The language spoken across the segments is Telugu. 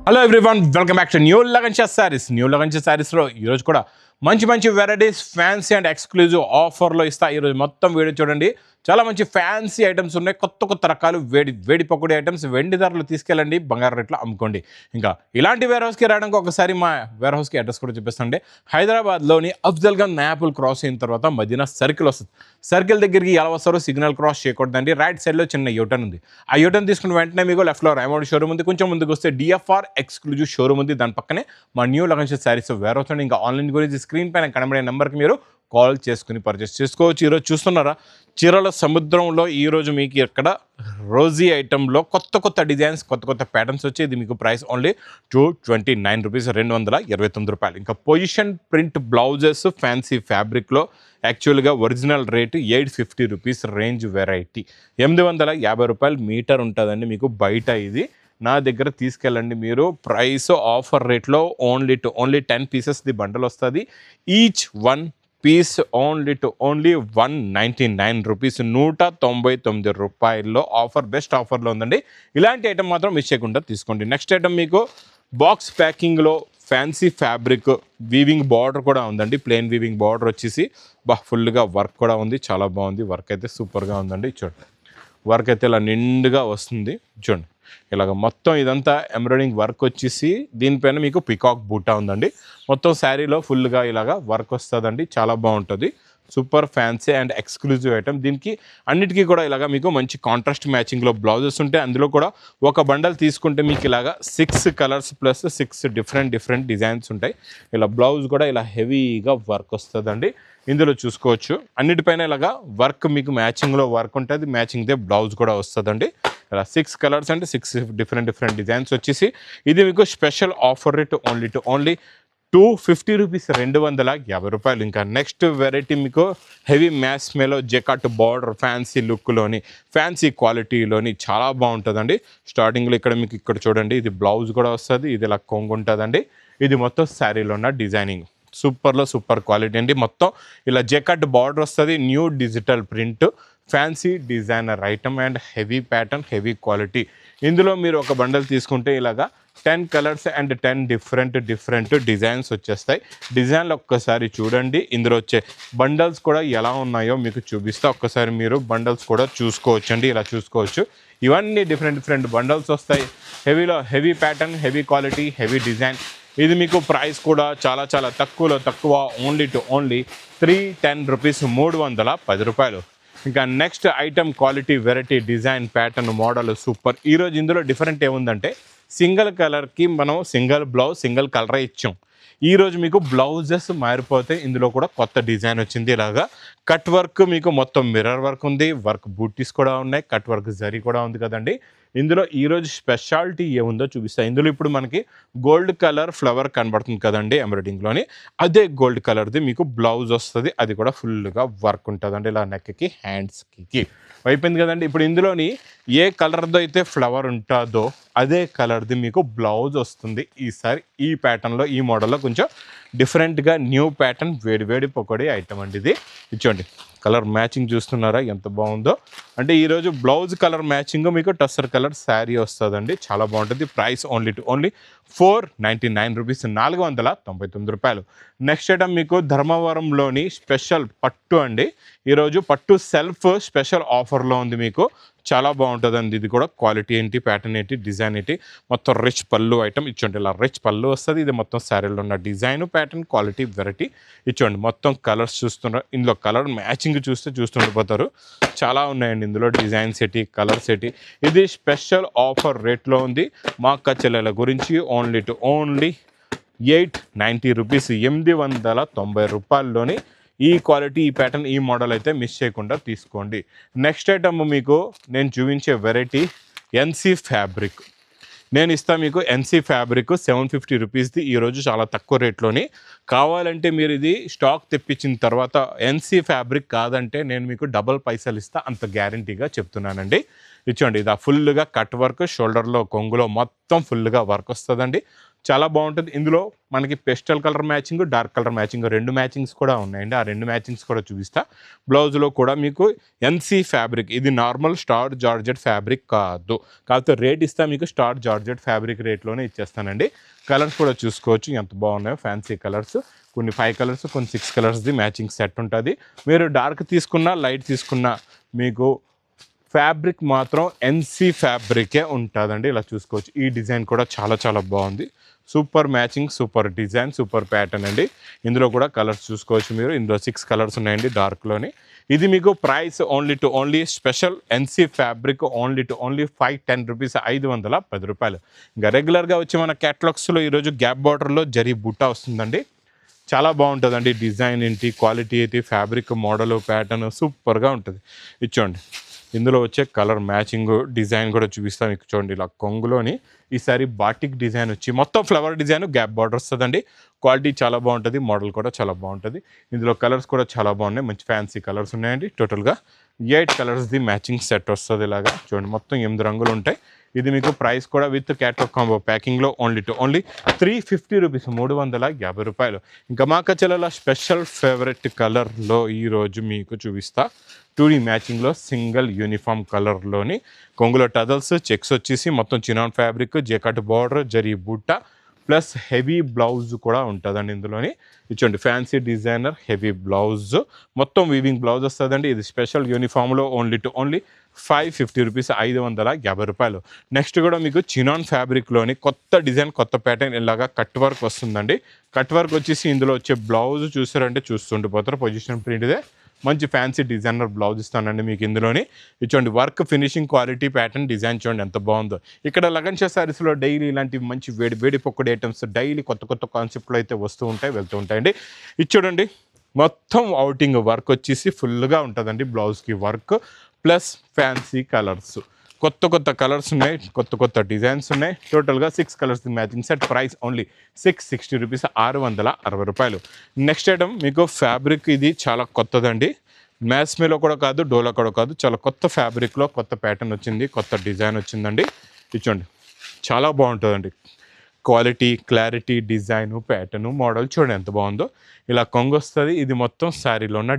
Hello everyone, welcome back to new Lagansha sarees. New Lagansha సారీస్లో ఈరోజు కూడా మంచి మంచి వెరైటీస్, ఫ్యాన్సీ అండ్ ఎక్స్క్లూజివ్ ఆఫర్లో ఇస్తా. ఈరోజు మొత్తం వీడియో చూడండి. చాలా మంచి ఫ్యాన్సీ ఐటమ్స్ ఉన్నాయి, కొత్త కొత్త రకాలు, వేడి పకోడీ ఐటమ్స్. వెండి ధరలు తీసుకెళ్ళండి, బంగారు రేట్లో అమ్ముకోండి. ఇంకా ఇలాంటి వేర్ హౌస్కి రావడానికి ఒకసారి మా వేర్ హౌస్కి అడ్రస్ కూడా చూపిస్తాండి. హైదరాబాద్లోని అఫ్జల్గంజ్ నాయాపుల్ క్రాస్ అయిన తర్వాత మదీనా సర్కిల్ వస్తుంది. సర్కిల్ దగ్గరికి ఎలా వస్తారో సిగ్నల్ క్రాస్ చేయకూడదండి. రైట్ సైడ్లో చిన్న యూటర్న్ ఉంది. ఆ యూటర్న్ తీసుకున్న వెంటనే మీకు లెఫ్ట్లో రైమౌండ్ షోరూమ్ ఉంది. కొంచెం ముందుకు వస్తే డిఎఫ్ఆర్ ఎక్స్క్లూజివ్ షోరూమ్ ఉంది. దాని పక్కనే మా new Lagansha saris warehouse. ఇంకా ఆన్లైన్ గురించి స్క్రీన్ పైన కనబడే నెంబర్కి మీరు కాల్ చేసుకుని పర్చేస్ చేసుకోవచ్చు. ఈరోజు చూస్తున్నారా, చీరల సముద్రంలో ఈరోజు మీకు ఇక్కడ రోజీ ఐటెంలో కొత్త కొత్త డిజైన్స్, కొత్త కొత్త ప్యాటర్న్స్ వచ్చి ఇది మీకు ప్రైస్ ఓన్లీ 229 రూపీస్, 229 రూపాయలు. ఇంకా పొజిషన్ ప్రింట్ బ్లౌజెస్ ఫ్యాన్సీ ఫ్యాబ్రిక్లో యాక్చువల్గా original rate 850 rupees range variety. 850 రూపాయలు మీటర్ ఉంటుందండి మీకు బయట. ఇది నా దగ్గర తీసుకెళ్ళండి మీరు. ప్రైస్ ఆఫర్ రేట్లో ఓన్లీ 10 పీసెస్ ది బండల్ వస్తుంది. ఈచ్ 1 పీస్ ఓన్లీ 199 రూపీస్, 199 రూపాయల్లో ఆఫర్, బెస్ట్ ఆఫర్లో ఉందండి. ఇలాంటి ఐటమ్ మాత్రం మిస్ చేయకుండా తీసుకోండి. నెక్స్ట్ ఐటమ్ మీకు బాక్స్ ప్యాకింగ్లో ఫ్యాన్సీ ఫ్యాబ్రిక్ వీవింగ్ బార్డర్ కూడా ఉందండి. ప్లెయిన్ వీవింగ్ బార్డర్ వచ్చేసి ఫుల్గా వర్క్ కూడా ఉంది. చాలా బాగుంది. వర్క్ అయితే సూపర్గా ఉందండి. చూడండి, వర్క్ అయితే ఇలా నిండుగా వస్తుంది. చూడండి, ఇలాగ మొత్తం ఇదంతా ఎంబ్రాయిడింగ్ వర్క్ వచ్చేసి దీనిపైన మీకు పికాక్ బూటా ఉందండి. మొత్తం శారీలో ఫుల్గా ఇలాగా వర్క్ వస్తుందండి. చాలా బాగుంటుంది. Super fancy and exclusive item. దీనికి అన్నిటికీ కూడా ఇలాగా మీకు మంచి కాంట్రాస్ట్ మ్యాచింగ్లో బ్లౌజెస్ ఉంటాయి. అందులో కూడా ఒక బండల్ తీసుకుంటే మీకు ఇలాగా 6 కలర్స్ ప్లస్ 6 డిఫరెంట్ డిజైన్స్ ఉంటాయి. ఇలా బ్లౌజ్ కూడా ఇలా హెవీగా వర్క్ వస్తుందండి. ఇందులో చూసుకోవచ్చు అన్నిటిపైన ఇలాగా వర్క్ మీకు మ్యాచింగ్లో వర్క్ ఉంటుంది. మ్యాచింగ్దే బ్లౌజ్ కూడా వస్తుందండి. ఇలా 6 కలర్స్ అంటే 6 డిఫరెంట్ డిజైన్స్ వచ్చేసి ఇది మీకు special offer rate only 250 rupees, 250 రూపాయలు. ఇంకా నెక్స్ట్ వెరైటీ మీకు హెవీ మ్యాస్ మేలో జెకాట్ బార్డర్ ఫ్యాన్సీ లుక్లోని, ఫ్యాన్సీ క్వాలిటీలోని చాలా బాగుంటుందండి. స్టార్టింగ్లో ఇక్కడ చూడండి, ఇది బ్లౌజ్ కూడా వస్తుంది. ఇది ఇలా కొంగు ఉంటుందండి. ఇది మొత్తం శారీలో ఉన్న డిజైనింగ్ సూపర్ క్వాలిటీ అండి. మొత్తం ఇలా జెకాట్ బార్డర్ వస్తుంది. New digital print, fancy designer item and heavy pattern, heavy quality. ఇందులో మీరు ఒక బండల్ తీసుకుంటే ఇలాగా 10 కలర్స్ అండ్ 10 డిఫరెంట్ డిజైన్స్ వచ్చేస్తాయి. డిజైన్లు ఒక్కసారి చూడండి. ఇందులో వచ్చే బండల్స్ కూడా ఎలా ఉన్నాయో మీకు చూపిస్తా. ఒక్కసారి మీరు బండల్స్ కూడా చూసుకోవచ్చండి. ఇలా చూసుకోవచ్చు. ఇవన్నీ డిఫరెంట్ బండల్స్ వస్తాయి. Heavy pattern, heavy quality, heavy design. ఇది మీకు ప్రైస్ కూడా చాలా తక్కువ ఓన్లీ 310 రూపీస్, 310 రూపాయలు. ఇంకా next item quality, variety, design, pattern, model super. ఈరోజు ఇందులో డిఫరెంట్ ఏముందంటే సింగిల్ కలర్కి మనం సింగిల్ బ్లౌజ్, సింగిల్ కలరే ఇచ్చాం. ఈరోజు మీకు బ్లౌజెస్ మారిపోతే ఇందులో కూడా కొత్త డిజైన్ వచ్చింది. ఇలాగా కట్ వర్క్, మీకు మొత్తం మిర్రర్ వర్క్ ఉంది. వర్క్ బూటీస్ కూడా ఉన్నాయి. కట్ వర్క్ జరీ కూడా ఉంది కదండి. ఇందులో ఈరోజు స్పెషాలిటీ ఏముందో చూపిస్తాను. ఇందులో ఇప్పుడు మనకి గోల్డ్ కలర్ ఫ్లవర్ కనబడుతుంది కదండి ఎంబ్రాయిడింగ్లోని, అదే గోల్డ్ కలర్ది మీకు బ్లౌజ్ వస్తుంది. అది కూడా ఫుల్గా వర్క్ ఉంటుందండి. ఇలా నెక్కి, హ్యాండ్స్కి అయిపోయింది కదండి. ఇప్పుడు ఇందులోని ఏ కలర్తో అయితే ఫ్లవర్ ఉంటుందో అదే కలర్ది మీకు బ్లౌజ్ వస్తుంది. ఈసారి ఈ ప్యాటర్న్లో, ఈ మోడల్లో కొంచెం డిఫరెంట్గా న్యూ ప్యాటర్న్, వేడి పకోడీ ఐటమ్ అండి. ఇది ఇచ్చోండి, కలర్ మ్యాచింగ్ చూస్తున్నారా ఎంత బాగుందో. అంటే ఈరోజు బ్లౌజ్ కలర్ మ్యాచింగ్ మీకు టస్సర్ కలర్ శారీ వస్తుందండి. చాలా బాగుంటుంది. ప్రైస్ ఓన్లీ 499 రూపీస్, 499 రూపాయలు. నెక్స్ట్ ఐటమ్ మీకు ధర్మవరంలోని స్పెషల్ పట్టు అండి. ఈరోజు పట్టు సెల్ఫ్ స్పెషల్ ఆఫర్లో ఉంది మీకు. చాలా బాగుంటుందండి. ఇది కూడా క్వాలిటీ ఏంటి, ప్యాటర్న్ ఏంటి, డిజైన్ ఏంటి. మొత్తం రిచ్ పళ్ళు ఐటమ్ ఇచ్చోండి. ఇలా రిచ్ పళ్ళు వస్తుంది. ఇది మొత్తం శారీలో ఉన్న డిజైన్, ప్యాటర్న్, క్వాలిటీ, వెరైటీ ఇచ్చోండి. మొత్తం కలర్స్ చూస్తున్నారు. ఇందులో కలర్ మ్యాచింగ్ చూస్తుండిపోతారు. చాలా ఉన్నాయండి ఇందులో డిజైన్స్ ఏంటి, కలర్స్ ఏంటి. ఇది స్పెషల్ ఆఫర్ రేట్లో ఉంది. మా అక్క చెల్లెల గురించి ఓన్లీ 890 రూపీస్, 890 రూపాయల్లోని ఈ క్వాలిటీ, ఈ ప్యాటర్న్, ఈ మోడల్ అయితే మిస్ చేయకుండా తీసుకోండి. నెక్స్ట్ ఐటమ్ మీకు నేను చూపించే వెరైటీ ఎన్సీ ఫ్యాబ్రిక్. నేను ఇస్తాను మీకు ఎన్సీ ఫ్యాబ్రిక్ 750 రూపీస్ది. ఈరోజు చాలా తక్కువ రేట్లోని. కావాలంటే మీరు ఇది స్టాక్ తెప్పించిన తర్వాత ఎన్సీ ఫ్యాబ్రిక్ కాదంటే నేను మీకు డబల్ పైసలు ఇస్తా, అంత గ్యారంటీగా చెప్తున్నానండి. ఇచ్చోండి, ఇది ఫుల్గా కట్ వర్క్, షోల్డర్లో, కొంగులో మొత్తం ఫుల్గా వర్క్ వస్తుందండి. చాలా బాగుంటుంది. ఇందులో మనకి pastel colour matching, dark colour matching 2 matchings కూడా ఉన్నాయండి. ఆ 2 మ్యాచింగ్స్ కూడా చూపిస్తా. బ్లౌజ్లో కూడా మీకు ఎన్సీ ఫ్యాబ్రిక్, ఇది నార్మల్ స్టార్ జార్జెట్ ఫ్యాబ్రిక్ కాదు, కాకపోతే రేట్ ఇస్తా మీకు స్టార్ జార్జెట్ ఫ్యాబ్రిక్ రేట్లోనే ఇచ్చేస్తానండి. కలర్స్ కూడా చూసుకోవచ్చు ఎంత బాగున్నాయో, ఫ్యాన్సీ కలర్స్, కొన్ని 5 కలర్స్, కొన్ని 6 కలర్స్ది మ్యాచింగ్ సెట్ ఉంటుంది. మీరు డార్క్ తీసుకున్నా లైట్ తీసుకున్నా మీకు ఫ్యాబ్రిక్ మాత్రం ఎన్సీ ఫ్యాబ్రికే ఉంటుందండి. ఇలా చూసుకోవచ్చు. ఈ డిజైన్ కూడా చాలా చాలా బాగుంది. Super matching, super design, super pattern అండి. ఇందులో కూడా కలర్స్ చూసుకోవచ్చు మీరు. ఇందులో 6 కలర్స్ ఉన్నాయండి డార్క్లోని. ఇది మీకు price only special NC fabric only 510 rupees, 510 రూపాయలు. ఇంకా రెగ్యులర్గా వచ్చి మన క్యాటలాగ్స్లో ఈరోజు గ్యాప్ బార్డర్లో జరీ బుట్టా వస్తుందండి. చాలా బాగుంటుందండి. డిజైన్ ఏంటి, క్వాలిటీ ఏంటి, ఫ్యాబ్రిక్ మోడల్ ప్యాటర్న్ సూపర్గా ఉంటుంది. ఇచ్చోండి, ఇందులో వచ్చే కలర్ మ్యాచింగ్ డిజైన్ కూడా చూపిస్తాను మీకు. చూడండి, ఇలా కొంగులోని ఈసారి బాటిక్ డిజైన్ వచ్చి మొత్తం ఫ్లవర్ డిజైన్ గ్యాప్ బార్డర్ వస్తుందండి. క్వాలిటీ చాలా బాగుంటుంది, మోడల్ కూడా చాలా బాగుంటుంది. ఇందులో కలర్స్ కూడా చాలా బాగున్నాయి, మంచి ఫ్యాన్సీ కలర్స్ ఉన్నాయండి. టోటల్గా 8 కలర్స్ది మ్యాచింగ్ సెట్ వస్తుంది. ఇలాగా చూడండి, మొత్తం 8 రంగులు ఉంటాయి. ఇది మీకు ప్రైస్ కూడా విత్ క్యాటలాగ్ కాంబో ప్యాకింగ్లో ఓన్లీ 350 రూపీస్, 350 రూపాయలు. ఇంకా మా కచ్చలలో స్పెషల్ ఫేవరెట్ కలర్లో ఈరోజు మీకు చూపిస్తా. 2D మ్యాచింగ్లో సింగిల్ యూనిఫామ్ కలర్లోని కొంగులో టజల్స్, చెక్స్ వచ్చేసి మొత్తం చినాన్ ఫ్యాబ్రిక్, జెకట్ బార్డర్, జరీ బుట్ట ప్లస్ హెవీ బ్లౌజ్ కూడా ఉంటుందండి. ఇందులోని ఇచ్చండి ఫ్యాన్సీ డిజైనర్ హెవీ బ్లౌజ్, మొత్తం వీవింగ్ బ్లౌజ్ వస్తుందండి. ఇది స్పెషల్ యూనిఫామ్లో ఓన్లీ 550 రూపీస్, 550 రూపాయలు. నెక్స్ట్ కూడా మీకు చినాన్ ఫ్యాబ్రిక్లోని కొత్త డిజైన్, కొత్త ప్యాటర్న్ ఇలాగా కట్ వర్క్ వస్తుందండి. కట్ వర్క్ వచ్చేసి ఇందులో వచ్చే బ్లౌజ్ చూసారంటే చూస్తుండిపోతారు. పొజిషన్ ప్రింట్దే మంచి ఫ్యాన్సీ డిజైనర్ బ్లౌజ్ ఇస్తానండి మీకు. ఇందులోని ఇచ్చోండి work, finishing, quality, pattern, design చూడండి ఎంత బాగుందో. ఇక్కడ లగన్షా శారీస్లో డైలీ ఇలాంటి మంచి వేడి పొక్కడి ఐటమ్స్ డైలీ కొత్త కాన్సెప్ట్లో అయితే వస్తూ ఉంటాయి, వెళ్తూ ఉంటాయండి. ఇది చూడండి, మొత్తం అవుటింగ్ వర్క్ వచ్చేసి ఫుల్గా ఉంటుందండి. బ్లౌజ్కి వర్క్ ప్లస్ ఫ్యాన్సీ కలర్స్, కొత్త కలర్స్ ఉన్నాయి, కొత్త డిజైన్స్ ఉన్నాయి. టోటల్గా 6 colours matching set. Price only 660 rupees, 660 రూపాయలు. నెక్స్ట్ ఐటమ్ మీకు ఫ్యాబ్రిక్, ఇది చాలా కొత్తదండి. మ్యాస్మేలో కూడా కాదు, డోలా కూడా కాదు, చాలా కొత్త ఫ్యాబ్రిక్లో కొత్త ప్యాటర్న్ వచ్చింది, కొత్త డిజైన్ వచ్చిందండి. ఇచ్చోండి, చాలా బాగుంటుందండి. Quality, clarity, design, pattern, model చూడండి ఎంత బాగుందో. ఇలా కొంగు వస్తుంది. ఇది మొత్తం శారీలో ఉన్న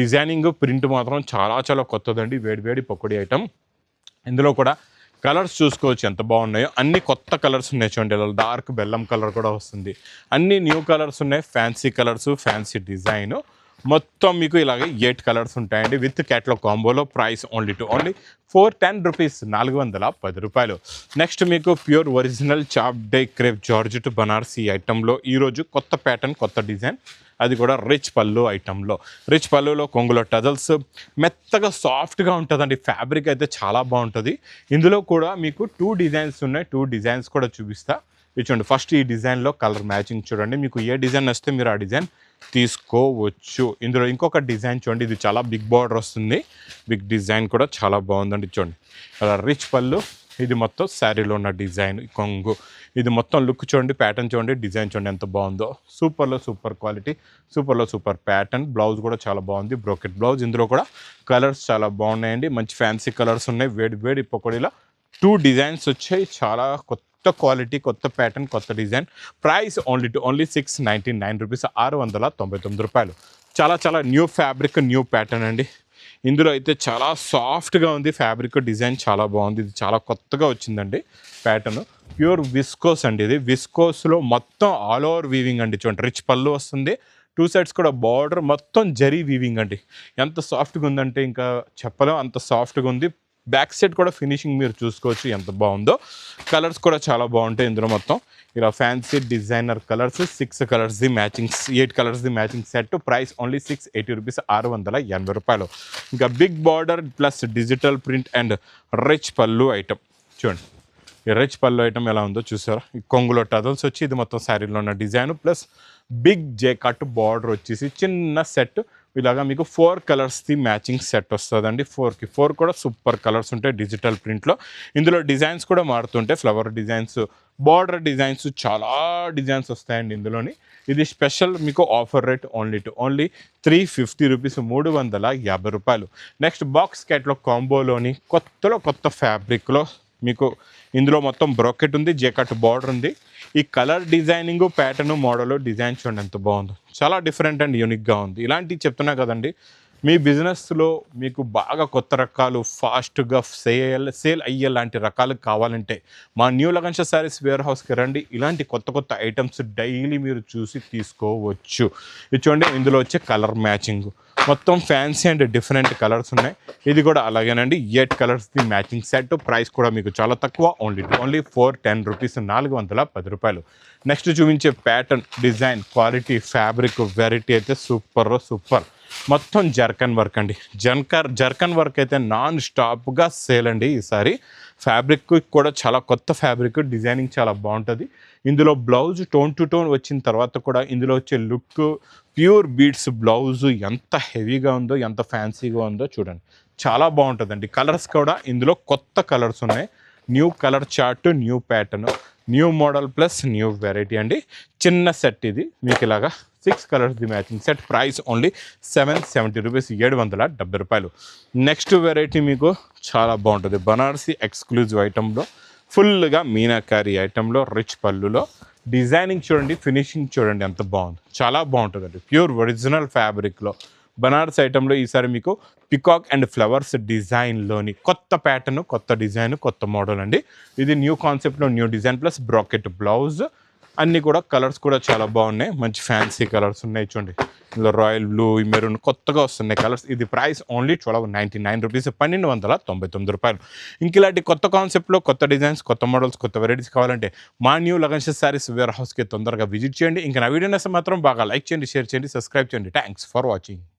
డిజైనింగ్ ప్రింట్ మాత్రం చాలా కొత్తదండి. వేడి పొక్కడి ఐటమ్. ఇందులో కూడా కలర్స్ చూసుకోవచ్చు ఎంత బాగున్నాయో. అన్ని కొత్త కలర్స్ ఉన్నాయి చూడండి. డార్క్ బెల్లం కలర్ కూడా వస్తుంది. అన్ని న్యూ కలర్స్ ఉన్నాయి, ఫ్యాన్సీ కలర్స్, ఫ్యాన్సీ డిజైన్. మొత్తం మీకు ఇలాగే 8 కలర్స్ ఉంటాయండి విత్ క్యాటలాగ్ కాంబోలో. ప్రైస్ ఓన్లీ 410 రూపీస్, 410 రూపాయలు. నెక్స్ట్ మీకు ప్యూర్ ఒరిజినల్ చాప్ డై క్రేప్ జార్జెట్ బనారసీ ఐటెంలో ఈరోజు కొత్త ప్యాటర్న్, కొత్త డిజైన్, అది కూడా రిచ్ పళ్ళు ఐటెంలో. రిచ్ పళ్ళులో కొంగులో టజల్స్, మెత్తగా సాఫ్ట్గా ఉంటుందండి. ఫ్యాబ్రిక్ అయితే చాలా బాగుంటుంది. ఇందులో కూడా మీకు 2 డిజైన్స్ ఉన్నాయి. 2 డిజైన్స్ కూడా చూపిస్తా. చూడండి, ఫస్ట్ ఈ డిజైన్లో కలర్ మ్యాచింగ్ చూడండి. మీకు ఏ డిజైన్ వస్తే మీరు ఆ డిజైన్ తీసుకోవచ్చు. ఇందులో ఇంకొక డిజైన్ చూడండి, ఇది చాలా బిగ్ బార్డర్ వస్తుంది. బిగ్ డిజైన్ కూడా చాలా బాగుందండి. చూడండి, అలా రిచ్ పళ్ళు, ఇది మొత్తం శారీలో ఉన్న డిజైన్ కొంగు. ఇది మొత్తం లుక్ చూడండి, ప్యాటర్న్ చూడండి, డిజైన్ చూడండి ఎంత బాగుందో. Super quality, super pattern. Blouse కూడా చాలా బాగుంది, బ్రోకెట్ బ్లౌజ్. ఇందులో కూడా కలర్స్ చాలా బాగున్నాయండి, మంచి ఫ్యాన్సీ కలర్స్ ఉన్నాయి. వేడి పొక్కడిలా 2 డిజైన్స్ వచ్చాయి. చాలా కొత్త క్వాలిటీ, కొత్త ప్యాటర్న్, కొత్త డిజైన్. ప్రైస్ ఓన్లీ 699 రూపీస్, 699 రూపాయలు. చాలా న్యూ ఫ్యాబ్రిక్, న్యూ ప్యాటర్న్ అండి. ఇందులో అయితే చాలా సాఫ్ట్గా ఉంది ఫ్యాబ్రిక్, డిజైన్ చాలా బాగుంది. ఇది చాలా కొత్తగా వచ్చిందండి ప్యాటర్న్. ప్యూర్ విస్కోస్ అండి. ఇది విస్కోస్లో మొత్తం ఆల్ ఓవర్ వీవింగ్ అండి. చూడండి, రిచ్ పళ్ళు వస్తుంది, 2 సైడ్స్ కూడా బార్డర్ మొత్తం జరీ వీవింగ్ అండి. ఎంత సాఫ్ట్గా ఉందంటే ఇంకా చెప్పలేం, అంత సాఫ్ట్గా ఉంది. బ్యాక్ సైడ్ కూడా ఫినిషింగ్ మీరు చూసుకోవచ్చు ఎంత బాగుందో. కలర్స్ కూడా చాలా బాగుంటాయి. ఇందులో మొత్తం ఇలా ఫ్యాన్సీ డిజైనర్ కలర్స్, 6 కలర్స్ది మ్యాచింగ్, 8 కలర్స్ది matching set. Price only 680 rupees, 680 రూపాయలు. ఇంకా big border plus digital print and rich pallu item చూడండి. ఈ రిచ్ పళ్ళు ఐటమ్ ఎలా ఉందో చూసారా. ఈ కొంగులో టజల్స్ వచ్చి ఇది మొత్తం శారీలో ఉన్న డిజైన్ ప్లస్ బిగ్ జే కట్ బార్డర్ వచ్చేసి చిన్న సెట్. ఇలాగా మీకు 4 కలర్స్ది మ్యాచింగ్ సెట్ వస్తుందండి. 4కి 4 కూడా సూపర్ కలర్స్ ఉంటాయి డిజిటల్ ప్రింట్లో. ఇందులో డిజైన్స్ కూడా మారుతుంటాయి, ఫ్లవర్ డిజైన్స్, బార్డర్ డిజైన్స్, చాలా డిజైన్స్ వస్తాయండి ఇందులోని. ఇది స్పెషల్ మీకు ఆఫర్ రేట్ ఓన్లీ 350 రూపీస్, 350 రూపాయలు. నెక్స్ట్ బాక్స్ క్యాట్లో కాంబోలోని కొత్త ఫ్యాబ్రిక్లో మీకు ఇందులో మొత్తం బ్రోకెట్ ఉంది, జేకట్ బార్డర్ ఉంది. ఈ colour designing, pattern, model, design చూడండి ఎంత బాగుందో. చాలా డిఫరెంట్ అండ్ యూనిక్గా ఉంది. ఇలాంటివి చెప్తున్నా కదండి, మీ బిజినెస్లో మీకు బాగా కొత్త రకాలు ఫాస్ట్గా సేల్ అయ్యే లాంటి రకాలు కావాలంటే మా న్యూ లగన్షా శారీస్ వేర్ హౌస్కి రండి. ఇలాంటి కొత్త కొత్త ఐటమ్స్ డైలీ మీరు చూసి తీసుకోవచ్చు. ఇది చూడండి, ఇందులో వచ్చే కలర్ మ్యాచింగ్ మొత్తం ఫ్యాన్సీ అండ్ డిఫరెంట్ కలర్స్ ఉన్నాయి. ఇది కూడా అలాగేనండి, 8 కలర్స్ది మ్యాచింగ్ సెట్. ప్రైస్ కూడా మీకు చాలా తక్కువ, ఓన్లీ 410 రూపీస్, 410 రూపాయలు. నెక్స్ట్ చూపించే pattern, design, quality, fabric, variety అయితే సూపర్. మొత్తం జర్కన్ వర్క్ అండి. జర్కన్ వర్క్ అయితే నాన్ స్టాప్గా సేల్ అండి. ఈసారి ఫ్యాబ్రిక్ కూడా చాలా కొత్త ఫ్యాబ్రిక్, డిజైనింగ్ చాలా బాగుంటుంది. ఇందులో బ్లౌజ్ టోన్ టు టోన్ వచ్చిన తర్వాత కూడా ఇందులో వచ్చే లుక్, ప్యూర్ బీడ్స్ బ్లౌజు ఎంత హెవీగా ఉందో, ఎంత ఫ్యాన్సీగా ఉందో చూడండి. చాలా బాగుంటుందండి. కలర్స్ కూడా ఇందులో కొత్త కలర్స్ ఉన్నాయి. New colour chart, new pattern, new model plus new variety అండి. చిన్న సెట్ ఇది మీకు ఇలాగా 6 కలర్స్ది matching set. Price only 770 rupees, 770 రూపాయలు. నెక్స్ట్ వెరైటీ మీకు చాలా బాగుంటుంది. బనారసి ఎక్స్క్లూజివ్ ఐటెంలో ఫుల్గా మీనాకారి ఐటెంలో, రిచ్ పళ్ళులో డిజైనింగ్ చూడండి, ఫినిషింగ్ చూడండి ఎంత బాగుంది. చాలా బాగుంటుందండి. ప్యూర్ ఒరిజినల్ ఫ్యాబ్రిక్లో బనారస్ ఐటెంలో ఈసారి మీకు పికాక్ అండ్ ఫ్లవర్స్ డిజైన్లోని కొత్త ప్యాటర్న్, కొత్త డిజైన్, కొత్త మోడల్ అండి. ఇది న్యూ కాన్సెప్ట్లో new design plus bracket blouse. అన్నీ కూడా కలర్స్ కూడా చాలా బాగున్నాయి. మంచి ఫ్యాన్సీ కలర్స్ ఉన్నాయి చూడండి. ఇందులో రాయల్ బ్లూ, మెరూన్ కొత్తగా వస్తున్నాయి కలర్స్. ఇది ప్రైస్ ఓన్లీ 1299 రూపీస్, 1299 రూపాయలు. ఇంక ఇలాంటి కొత్త కాన్సెప్ట్లో కొత్త డిజైన్స్, కొత్త మోడల్స్, కొత్త వెరైటీస్ కావాలంటే మా న్యూ లగన్షా శారీస్ వేర్ హౌస్కి తొందరగా విజిట్ చేయండి. ఇంకా నా వీడియో నచ్చితే మాత్రం బాగా లైక్ చేయండి, షేర్ చేయండి, సబ్స్క్రైబ్ చేయండి. Thanks for watching.